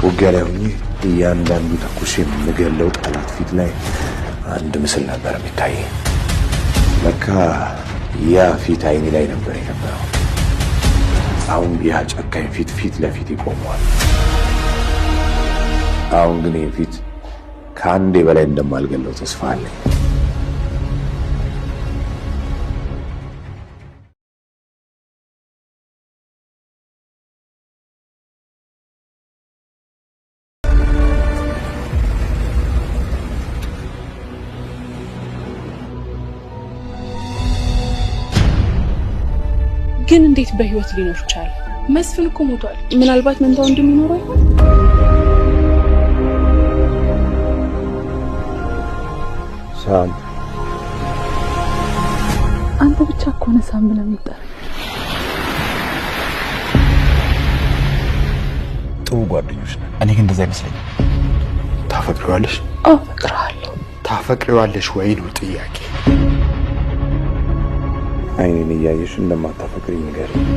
ውጊያ ላይ ሆኜ እያንዳንዱ ተኩሽ የምገለው ጠላት ፊት ላይ አንድ ምስል ነበር የሚታየኝ። ለካ ያ ፊት አይኔ ላይ ነበር የነበረው። አሁን ያ ጨካኝ ፊት ለፊት ይቆመዋል። አሁን ግን ይህ ፊት ከአንዴ በላይ እንደማልገለው ተስፋ አለኝ። ግን እንዴት በህይወት ሊኖር ቻለ? መስፍን እኮ ሞቷል። ምናልባት መንታው እንደሚኖረው ይሆን? ሳም አንተ ብቻ እኮ ነህ ሳም ብለህ የምትጠራኝ። ጥሩ ጓደኞች ነን። እኔ ግን እንደዛ አይመስለኝም። ታፈቅሪዋለሽ? አፈቅርሃለሁ። ታፈቅሪዋለሽ ወይ ነው ጥያቄ። አይኔን እያየሽ እንደማታፈቅሪ ንገሪኝ።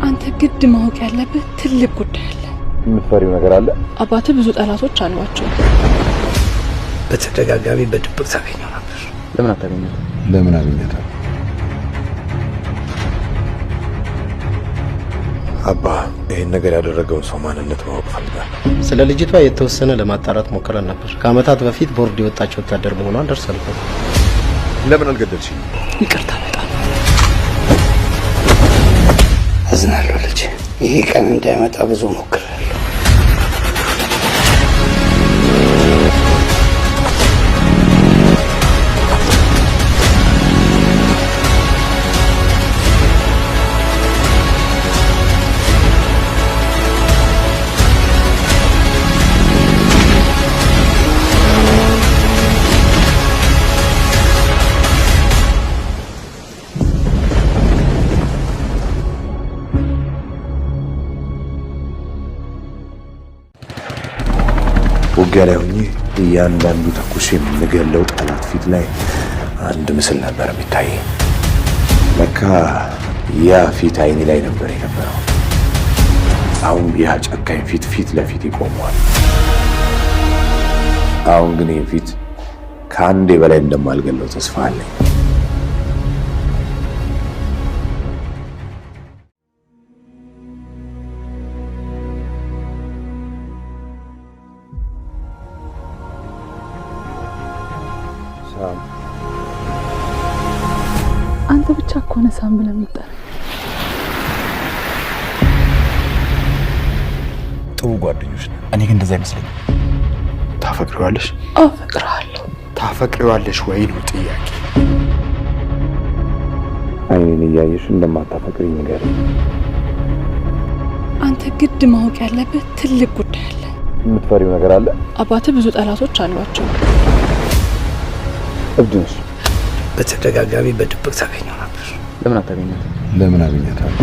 አንተ ግድ ማወቅ ያለበት ትልቅ ጉዳይ አለ። የምትፈሪው ነገር አለ? አባትህ ብዙ ጠላቶች አሏቸው። በተደጋጋሚ በድብቅ ታገኘው ነበር። ለምን አታገኘው? ለምን አገኘታል? አባ ይሄን ነገር ያደረገውን ሰው ማንነት ማወቅ ፈልጋለሁ። ስለ ልጅቷ የተወሰነ ለማጣራት ሞክረን ነበር። ከአመታት በፊት ቦርድ የወጣች ወታደር መሆኗን ደርሰንበት። ለምን አልገደልሽኝ? ይቅርታ በጣም አዝናለሁ ልጅ። ይሄ ቀን እንዳይመጣ ብዙ ሞክራለሁ። ውጊያ ላይ ሆኜ እያንዳንዱ ተኩሽ የምገለው ጠላት ፊት ላይ አንድ ምስል ነበር የሚታየኝ። ለካ ያ ፊት አይኔ ላይ ነበር የነበረው። አሁን ያ ጨካኝ ፊት ለፊት ይቆመዋል። አሁን ግን ይህ ፊት ከአንዴ በላይ እንደማልገለው ተስፋ አለኝ። አንተ ብቻ እኮ ነህ ሳም ብለህ የምትጠራኝ። ጥሩ ጓደኞች ነን። እኔ ግን እንደዛ አይመስለኝም። ታፈቅሪዋለሽ? አፈቅርሃለሁ። ታፈቅሪዋለሽ ወይ ነው ጥያቄ። አይኔን እያየሽ እንደማታፈቅሪ ንገሪኝ። አንተ ግድ ማወቅ ያለበት ትልቅ ጉዳይ አለ። የምትፈሪው ነገር አለ? አባትህ ብዙ ጠላቶች አሏቸው። እብድ ነሽ። በተደጋጋሚ በድብቅ ታገኘው ነበር። ለምን አታገኛት? ለምን አገኛታለሁ?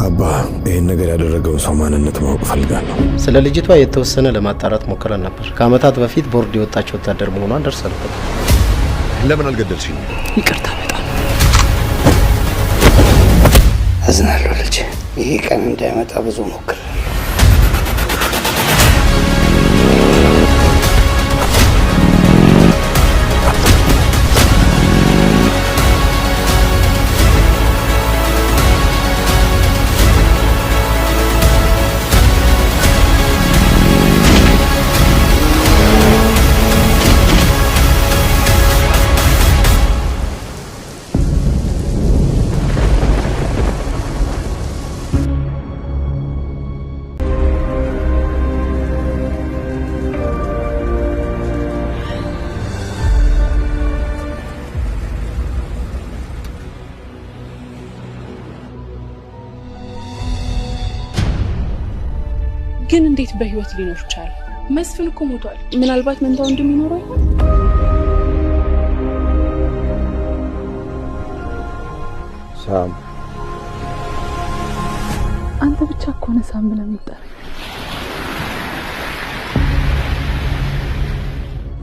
አባ ይሄን ነገር ያደረገውን ሰው ማንነት ማወቅ ፈልጋለሁ። ስለ ልጅቷ የተወሰነ ለማጣራት ሞክረን ነበር። ከአመታት በፊት ቦርድ የወጣች ወታደር መሆኗን ደርሰንበት። ለምን አልገደልሽኝ? ይቅርታ በጣም አዝናለሁ ልጅ። ይሄ ቀን እንዳይመጣ ብዙ ሞክራለሁ። ግን እንዴት በህይወት ሊኖር ቻለ? መስፍን እኮ ሞቷል። ምናልባት መንታው እንደሚኖረው ይሆን? ሳም አንተ ብቻ እኮ ነህ ሳም ብለህ የምትጠራኝ።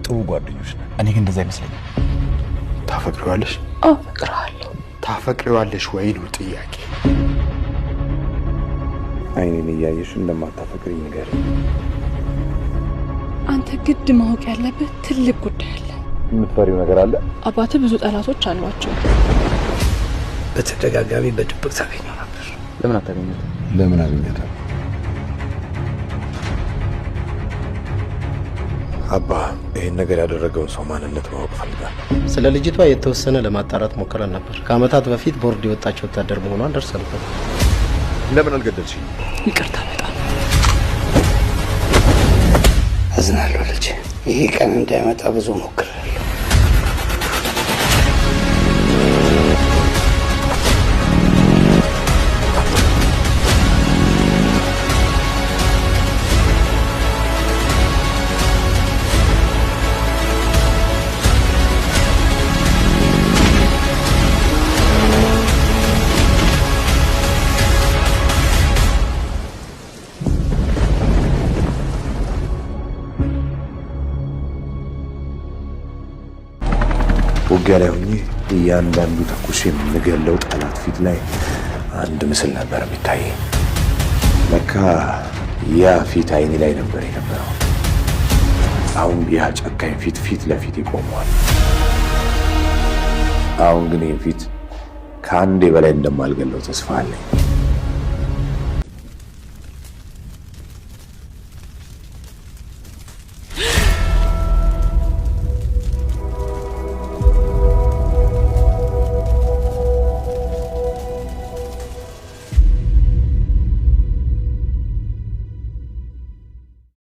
ጥሩ ጓደኞች ነን። እኔ ግን እንደዛ አይመስለኝም። ታፈቅሪዋለሽ? አፈቅርሃለሁ። ታፈቅሪዋለሽ ወይ ነው ጥያቄ። አይኔን እያየሽ እንደማታፈቅሪኝ ንገሪኝ። አንተ ግድ ማወቅ ያለበት ትልቅ ጉዳይ አለ። የምትፈሪው ነገር አለ? አባትህ ብዙ ጠላቶች አሏቸው። በተደጋጋሚ በድብቅ ታገኘው ነበር። ለምን አታገኘት? ለምን አገኘታለሁ? አባ ይህን ነገር ያደረገውን ሰው ማንነት ማወቅ ፈልጋለሁ። ስለ ልጅቷ የተወሰነ ለማጣራት ሞክረን ነበር። ከአመታት በፊት ቦርድ የወጣች ወታደር መሆኗን ደርሰንበት። ለምን አልገደልሽኝ? ይቅርታ በጣም አዝናለሁ ልጅ። ይሄ ቀን እንዳይመጣ ብዙ ሞክራለሁ። ውጊያ ላይ ሆኜ እያንዳንዱ ተኩሽ የምንገለው ጠላት ፊት ላይ አንድ ምስል ነበር የሚታየኝ። ለካ ያ ፊት አይኔ ላይ ነበር የነበረው። አሁን ያ ጨካኝ ፊት ለፊት ይቆመዋል። አሁን ግን ይህን ፊት ከአንዴ በላይ እንደማልገለው ተስፋ አለኝ።